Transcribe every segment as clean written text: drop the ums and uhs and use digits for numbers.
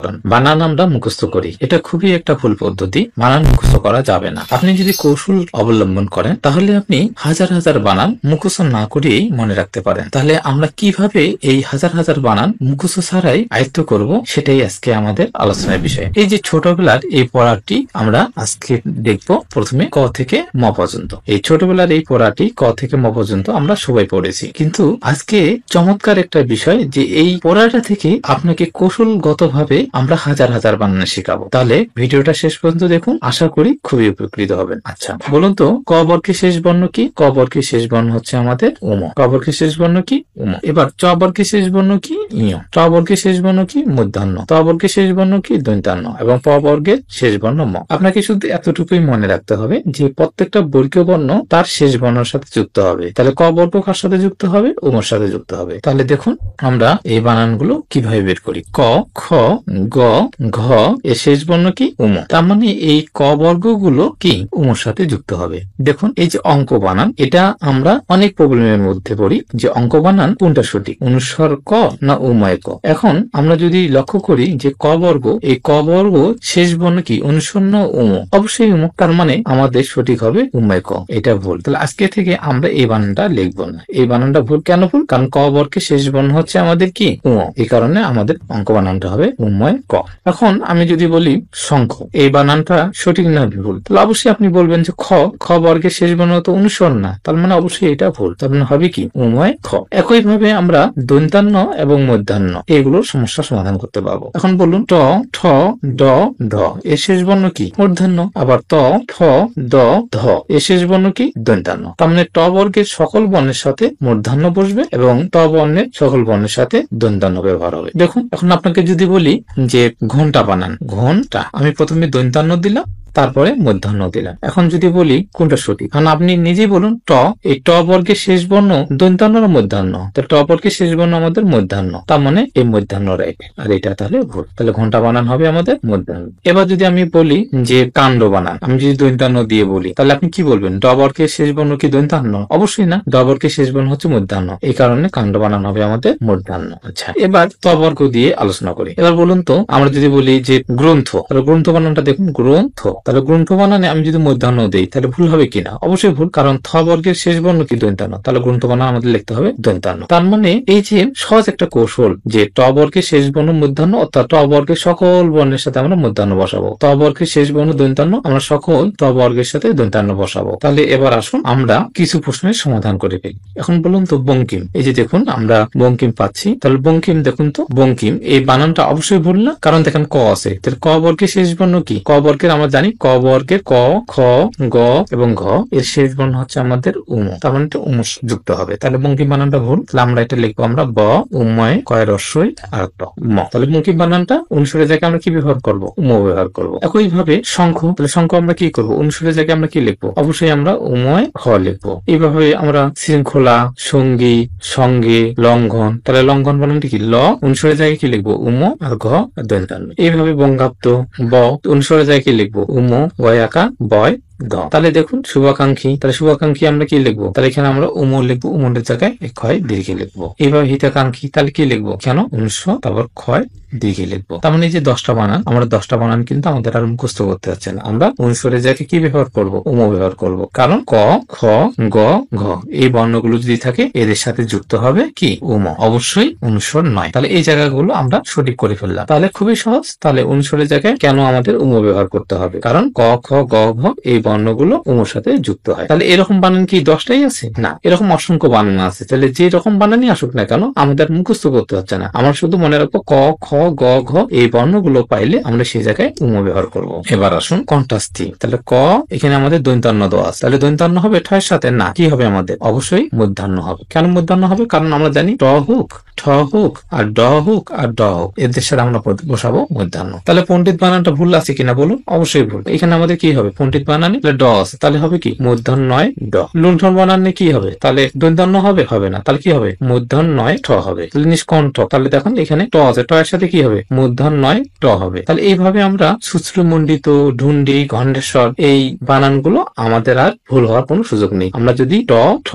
করেন, বানান আমরা মুখস্থ করি। এটা খুবই একটা ভুল পদ্ধতি, বানান মুখস্থ করা যাবে না। আপনি যদি কৌশল অবলম্বন করেন তাহলে আপনি হাজার হাজার বানান মুখস্থ না করেই মনে রাখতে পারেন। তাহলে আমরা কিভাবে এই হাজার হাজার বানান মুখস্থ ছাড়াই আয়ত্ত করব, সেটাই আজকে আমাদের আলোচনার বিষয়। এই যে ছোটবেলার এই পড়াটি আমরা আজকে দেখব প্রথমে ক থেকে ম পর্যন্ত। এই ছোটবেলার এই পড়াটি ক থেকে ম পর্যন্ত আমরা সবাই পড়েছি, কিন্তু আজকে চমৎকার একটা বিষয় যে এই পড়াটা থেকে আপনাকে কৌশলগতভাবে আমরা হাজার হাজার বানান শেখাবো। তাহলে ভিডিওটা শেষ পর্যন্ত দেখুন, আশা করি খুবই উপকৃত হবেন। আচ্ছা বলুন তো, ক বর্গের শেষ বর্ণ কি? ক বর্গের শেষ বর্ণ হচ্ছে আমাদের উম। ক বর্গের শেষ বর্ণ কি? উম। এবার চ বর্গের শেষ বর্ণ কি? ইয়। ট বর্গের শেষ বর্ণ কি? মূর্ধন্য। ত বর্গের শেষ বর্ণ কি? দন্তান্ন। এবং প বর্গের শেষ বর্ণ ম। আপনাকে শুধু এতটুকুই মনে রাখতে হবে যে প্রত্যেকটা বর্গীয় বর্ণ তার শেষ বর্ণের সাথে যুক্ত হবে। তাহলে ক বর্গ কার সাথে যুক্ত হবে? উমর সাথে যুক্ত হবে। তাহলে দেখুন আমরা এই বানানগুলো কিভাবে বের করি। ক, খ, গ, ঘ এর শেষ বর্ণ কি? উম। তার মানে এই ক বর্গগুলো কি? উমর সাথে যুক্ত হবে। দেখুন এই যে অঙ্ক বানান, এটা আমরা অনেক প্রবলেমের মধ্যে পড়ি যে অঙ্ক বানান কোনটা সঠিক, অনুস্বর ক না উময় ক। এখন আমরা যদি লক্ষ্য করি যে ক বর্গ, এই ক বর্গ শেষ বর্ণ কি? অনুস্বর না উম? অবশ্যই উম। তার মানে আমাদের সঠিক হবে উময় ক। এটা ভুল। তাহলে আজকে থেকে আমরা এই বানানটা লিখবো না। এই বানানটা ভুল। কেন ভুল? কারণ ক বর্গের শেষ বর্ণ হচ্ছে আমাদের কি? উম। এই কারণে আমাদের অঙ্ক বানানটা হবে উময় ক। এখন আমি যদি বলি শঙ্খ, এই বানানটা সঠিক না ভুল? তাহলে অবশ্যই আপনি বলবেন যে খ, খ বর্গের শেষ বর্ণ তো অনুস্বর না, তার মানে অবশ্যই এটা ভুল। তার মানে হবে কি? উময় খ। একইভাবে আমরা দন্তান্ন এবং মধ্যাহ্ন এগুলোর সমস্যা সমাধান করতে পারবো। এখন বলুন ট, ঠ, ড, ঢ এর শেষ বর্ণ কি? মূর্ধন্য। আবার ত, ফ, দ, ধ এর শেষ বর্ণ কি? দন্তান্ন। তার মানে ট বর্গের সকল বর্ণের সাথে মূর্ধন্য বসবে এবং ত বর্ণের সকল বর্ণের সাথে দন্তান্ন ব্যবহার হবে। দেখুন এখন আপনাকে যদি বলি যে ঘন্টা বানান, ঘন্টা, আমি প্রথমে দন্তান্ন দিলাম, তারপরে মধ্যাহ্ন দিলাম। এখন যদি বলি কোনটা সঠিক, কারণ আপনি নিজেই বলুন ট, এই ট বর্গের শেষ বর্ণ দন্তান্ন না মধ্যাহ্ন? তাহলে ট বর্গের শেষ বর্ণ আমাদের মধ্যাহ্ন, তার মানে এই মধ্যাহ্ন রাইট, আর এটা তাহলে ভুল। তাহলে ঘন্টা বানান হবে আমাদের মধ্যাহ্ন। এবার যদি আমি বলি যে কাণ্ড বানান, আমি যদি দন্তান্ন দিয়ে বলি, তাহলে আপনি কি বলবেন? ড বর্গের শেষ বর্ণ কি দন্তান্ন? অবশ্যই না, ড বর্গের শেষ বর্ণ হচ্ছে মধ্যাহ্ন, এই কারণে কাণ্ড বানান হবে আমাদের মধ্যাহ্ন। আচ্ছা এবার ত বর্গ দিয়ে আলোচনা করি। এবার বলুন তো, আমরা যদি বলি যে গ্রন্থ, তাহলে গ্রন্থ বানানটা দেখুন, গ্রন্থ। তাহলে গ্রন্থ বানানে আমি যদি মধ্যাহ্ন দেই তাহলে ভুল হবে কিনা? অবশ্যই ভুল, কারণ থ বর্গের শেষ বর্ণ কি? দন্তান্ন। তাহলে গ্রন্থ বানান আমাদের লিখতে হবে দন্তান্ন। তার মানে এই যে সহজ একটা কৌশল যে ট বর্গের শেষ বর্ণ মধ্যাহ্ন, অর্থাৎ ট বর্গের সকল বর্ণের সাথে আমরা মধ্যাহ্ন বসাবো। ত বর্গের শেষ বর্ণ দন্তান্ন, আমরা সকল ত বর্গের সাথে দন্তান্ন বসাবো। তাহলে এবার আসুন আমরা কিছু প্রশ্নের সমাধান করে ফেলি। এখন বলুন তো বঙ্কিম, এই যে দেখুন আমরা বঙ্কিম পাচ্ছি। তাহলে বঙ্কিম দেখুন তো, বঙ্কিম এই বানানটা অবশ্যই ভুল না, কারণ দেখেন ক আছে। তাহলে ক বর্গের শেষ বর্ণ কি? ক বর্গের আমরা জানি ক বর্গের ক, খ, গ এবং ঘ এর শেষ বর্ণ হচ্ছে আমাদের উম, তার মানে উম যুক্ত হবে। তাহলে বঙ্কিম বানানটা ভুল। তাহলে আমরা এটা লিখবো আমরা ব উময় কয় রস্যই আর ট ম। তাহলে বঙ্কিম বানানটা অনুসারে জায়গায় আমরা কি ব্যবহার করবো? উম ব্যবহার করবো। একইভাবে শঙ্খ, তাহলে শঙ্খ আমরা কি করবো? অনুসারে জায়গায় আমরা কি লিখবো? অবশ্যই আমরা উময় খ লিখবো। এইভাবে আমরা শৃঙ্খলা, সঙ্গী, সঙ্গে, লঙ্ঘন, তাহলে লঙ্ঘন বানানটা কি? ল, অনুসারে জায়গায় কি লিখবো? উম আর ঘ দন্তান্ন। এইভাবে বঙ্গাব্দ, ব অনুসারে জায়গায় কি লিখবো? উম গয়াকা বয় গ। তাহলে দেখুন শুভাকাঙ্ক্ষী, তাহলে শুভাকাঙ্ক্ষী আমরা কি লিখবো? তাহলে এখানে আমরা উমর লিখবো, উমরের জায়গায় ক্ষয় দীর্ঘে লিখবো। এইভাবে হিতাকাঙ্ক্ষী, তাহলে কি লিখবো? কেন? 1900, তারপর ক্ষয় দীর্ঘে লিখবো। তার মানে এই যে 10টা বানান, আমরা 10টা বানান কিন্তু আমাদের আর মুখস্থ করতে হচ্ছে না। আমরা 1900 জায়গায় কি ব্যবহার করবো? উম ব্যবহার করবো। কারণ ক, খ, গ, ঘ এই বর্ণগুলো যদি থাকে এদের সাথে যুক্ত হবে কি? উম, অবশ্যই 1900 নয়। তাহলে এই জায়গাগুলো আমরা সঠিক করে ফেললাম। তাহলে খুবই সহজ। তাহলে 1900 জায়গায় কেন আমাদের উম ব্যবহার করতে হবে? কারণ ক, খ, গ, ঘ এই বর্ণগুলো উমর সাথে যুক্ত হয়। তাহলে এরকম বানান কি 10টাই আছে? না, এরকম অসংখ্য বানান আছে। তাহলে যে রকম বানানই আসুক না কেন আমাদের মুখস্থ করতে হচ্ছে না। আমরা শুধু মনে রাখবো ক, খ, গ, ঘ এই বর্ণগুলো পাইলে আমরা সেই জায়গায় উম ব্যবহার করব। এবার আসুন কণ্ঠাস্থী। তাহলে ক, এখানে আমাদের দন্তান্ন দেওয়া আছে। তাহলে দন্তান্ন হবে ঠয়ের সাথে? না, কি হবে আমাদের? অবশ্যই মধ্যাহ্ন হবে। কেন মধ্যাহ্ন হবে? কারণ আমরা জানি ট হুক, ঠ হুক আর ড হুক আর ড হুক এদের সাথে আমরা বসাবো মধ্যাহ্ন। তাহলে পণ্ডিত বানানটা ভুল আছে কিনা বলুন? অবশ্যই ভুল। এখানে আমাদের কি হবে? পণ্ডিত বানানে তাহলে ড আছে, তাহলে হবে কি মূর্ধন্যয় ড। লুণ্ঠন বানানে কি হবে, তাহলে দন্তান্ন হবে, হবে না, তাহলে কি হবে মূর্ধন্যয় ঠ হবে। তাহলে নিষ্কণ্ঠ, তাহলে দেখুন এখানে ট আছে, ট এর সাথে কি হবে মূর্ধন্যয় ট হবে। তাহলে এইভাবে আমরা সূত্রমণ্ডিত, ঢুন্ডি, ঘণ্টেশ্বর এই বানানগুলো আমাদের আর ভুল হওয়ার কোনো সুযোগ নেই। আমরা যদি ট, ঠ,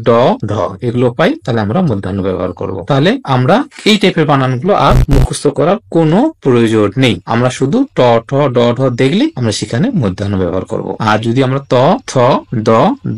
ড, ঢ এগুলো পাই তাহলে আমরা মূর্ধন্য ব্যবহার করব। তাহলে আমরা এই টাইপের বানানগুলো আর মুখস্থ করার কোনো প্রয়োজন নেই। আমরা শুধু ট, ঠ, ড, ঢ দেখলে আমরা সেখানে মূর্ধন্য ব্যবহার করব। আর যদি আমরা ত, থ, দ,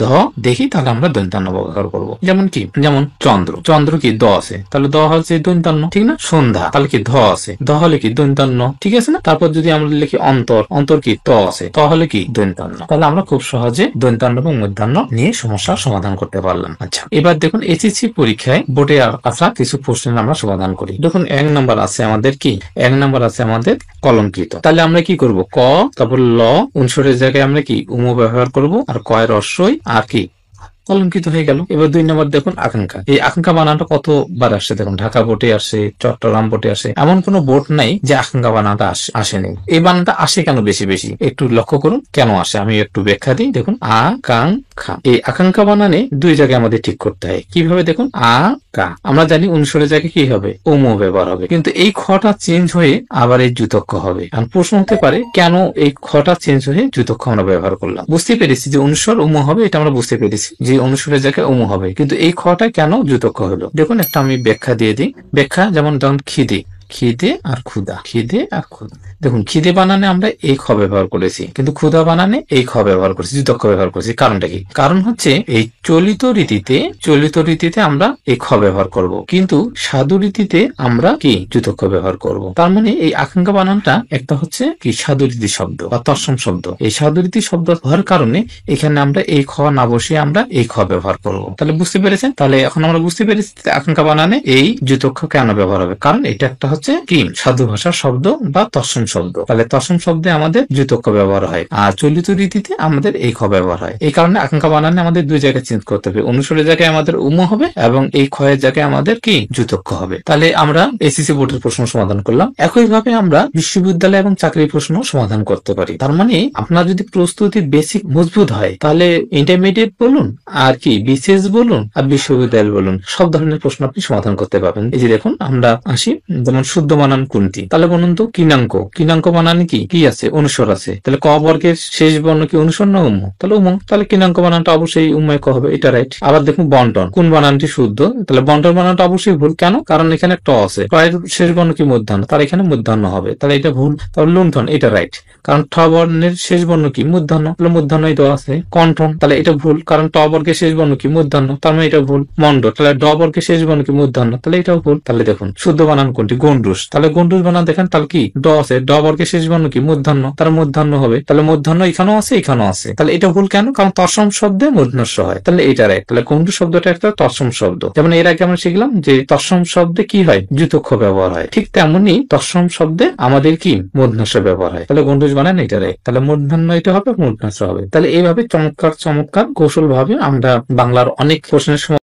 ধ দেখি তাহলে আমরা দন্তান্ন ব্যবহার করব। যেমন কি, যেমন চন্দ্র, চন্দ্র কি দ আছে, তাহলে দ হচ্ছে দন্তান্ন, ঠিক না? সন্ধ্যা, তাহলে কি ধ আছে, ধ হলে কি দন্তান্ন, ঠিক আছে না? তারপর যদি আমরা লিখি অন্তর, অন্তর কি ত আছে, ত হলে কি দন্তান্ন। তাহলে আমরা খুব সহজে দন্তান্ন এবং মূর্ধন্য নিয়ে সমস্যার সমাধান করতে পারলাম। আচ্ছা, এবার দেখুন এসএসসি পরীক্ষায় বোর্ডে আসা কিছু প্রশ্নের আমরা সমাধান করি। দেখুন 1 নম্বর আছে আমাদের কি, 1 নম্বর আছে আমাদের কলঙ্কিত। তাহলে আমরা কি করব, ক, তারপর ল, অনুসরের জায়গায় আমরা কি উম ব্যবহার করব, আর ক এর অশ্বই আর কি কলঙ্কিত হয়ে গেল। এবার 2 নম্বর দেখুন আকাঙ্ক্ষা। এই আকাঙ্ক্ষা বানানটা কতবার আসছে দেখুন, ঢাকা বোর্ডে আসে, চট্টগ্রাম বোর্ডে আসে, এমন কোন বোর্ড নাই যে আকাঙ্ক্ষা বানানটা আসেনি। এই বানানটা আসে কেন বেশি বেশি, একটু লক্ষ্য করুন কেন আসে, আমি একটু ব্যাখ্যা দিই। দেখুন আকাঙ্ক্ষা, এই আকাঙ্ক্ষা বানানে 2 জায়গায় আমাদের ঠিক করতে হয়। কিভাবে দেখুন, আ কা, আমরা জানি অনুসরের জায়গায় কি হবে ওম ব্যবহার হবে, কিন্তু এই খটা চেঞ্জ হয়ে আবার এই যুতক্ষ হবে। কারণ প্রশ্ন হতে পারে কেন এই খটা চেঞ্জ হয়ে যুতক্ষ আমরা ব্যবহার করলাম। বুঝতে পেরেছি যে অনুসর উম হবে, এটা আমরা বুঝতে পেরেছি যে অনুসরের জায়গায় উম হবে, কিন্তু এই খটা কেন যুতক্ষ হলো দেখুন একটা আমি ব্যাখ্যা দিয়ে দিই। ব্যাখ্যা যেমন খিদে, খিদে আর ক্ষুধা, খিদে আর ক্ষুধা। দেখুন খিদে বানানে আমরা এই খ ব্যবহার করেছি, কিন্তু ক্ষুধা বানানে এই খ ব্যবহার করেছি, যুতক্ষ ব্যবহার করেছি। কারণটা কি? কারণ হচ্ছে এই চলিত রীতিতে আমরা এই খ ব্যবহার করব, কিন্তু সাধু রীতিতে আমরা কি যুতক্ষ ব্যবহার করব। তার মানে এই আকাঙ্ক্ষা বানানটা একটা হচ্ছে কি সাধু রীতি শব্দ বা তৎসম শব্দ। এই সাধু রীতি শব্দ হওয়ার কারণে এখানে আমরা এই খ না বসিয়ে আমরা এই খ ব্যবহার করব। তাহলে বুঝতে পেরেছেন? তাহলে এখন আমরা বুঝতে পেরেছি আকাঙ্ক্ষা বানানে এই যুতক্ষ কেন ব্যবহার হবে, কারণ এটা একটা হচ্ছে কি সাধু ভাষার শব্দ বা তৎসম শব্দ। তাহলে তৎসম শব্দে আমাদের যুতক্ষ ব্যবহার হয়, আর চলিত রীতিতে আমাদের এই খ ব্যবহার হয়। এই কারণে আকাঙ্ক্ষা বানানে আমাদের 2 জায়গায় চেঞ্জ করতে হবে, অনুসরের জায়গায় আমাদের উম হবে এবং এই খ এর জায়গায় আমাদের কি যুতক্ষ হবে। তাহলে আমরা এসএসসি বোর্ডের প্রশ্ন সমাধান করলাম। একইভাবে আমরা বিশ্ববিদ্যালয় এবং চাকরির প্রশ্ন সমাধান করতে পারি। তার মানে আপনার যদি প্রস্তুতির বেসিক মজবুত হয় তাহলে ইন্টারমিডিয়েট বলুন আর কি বিসিএস বলুন আর বিশ্ববিদ্যালয় বলুন সব ধরনের প্রশ্ন আপনি সমাধান করতে পারবেন। এই যে দেখুন আমরা আসি, যেমন শুদ্ধ বানান কোনটি, তাহলে বলুন তো কিনাঙ্ক, কিনাঙ্ক বানানে কি আছে অনুসর আছে, তাহলে ক বর্গের শেষ বর্ণ কি অনুসর না উম, তাহলে উম, তাহলে কিনাঙ্ক বানানটা অবশ্যই উম্ময় ক হবে, এটা রাইট। আবার দেখুন বন্টন, কোন বানানটি শুদ্ধ, তাহলে বন্টন বানানটা অবশ্যই ভুল, কেন? কারণ এখানে ট আছে, ট এর শেষ বর্ণ কি মূর্ধন্য, তার এখানে মূর্ধন্য হবে, তাহলে এটা ভুল। তাহলে লুণ্ঠন, এটা রাইট, কারণ ঠ বর্ণের শেষ বর্ণ কি মূর্ধন্য, তাহলে মূর্ধন্যই দেওয়া আছে। কণ্ঠন, তাহলে এটা ভুল, কারণ ট বর্গের শেষ বর্ণ কি মূর্ধন্য, তার মানে এটা ভুল। মন্ড, তাহলে ড বর্গের শেষ বর্ণ কি মূর্ধন্য, তাহলে এটাও ভুল। তাহলে দেখুন শুদ্ধ বানান কোনটি, গন্ডুস, তাহলে গন্ডুস বানান দেখেন তাহলে কি ড আছে, ড বর্গের শেষ বর্ণ কি মূর্ধন্য, তার মূর্ধন্য হবে, তাহলে মূর্ধন্য এখানেও আছে এখানেও আছে, তাহলে এটা ভুল কেন? কারণ তৎসম শব্দে মূর্ধন্য হয়, তাহলে এটা রাইট। তাহলে গন্ডুস শব্দটা একটা তৎসম শব্দ, যেমন এর আগে আমরা শিখলাম যে তৎসম শব্দে কি হয় যুতক্ষ ব্যবহার হয়, ঠিক তেমনি তৎসম শব্দে আমাদের কি মূর্ধন্য ব্যবহার হয়। তাহলে গন্ডুস বানান এটা রাইট, তাহলে মূর্ধন্য এটা হবে, মূর্ধন্য হবে। তাহলে এইভাবে চমৎকার কৌশল ভাবে আমরা বাংলার অনেক প্রশ্নের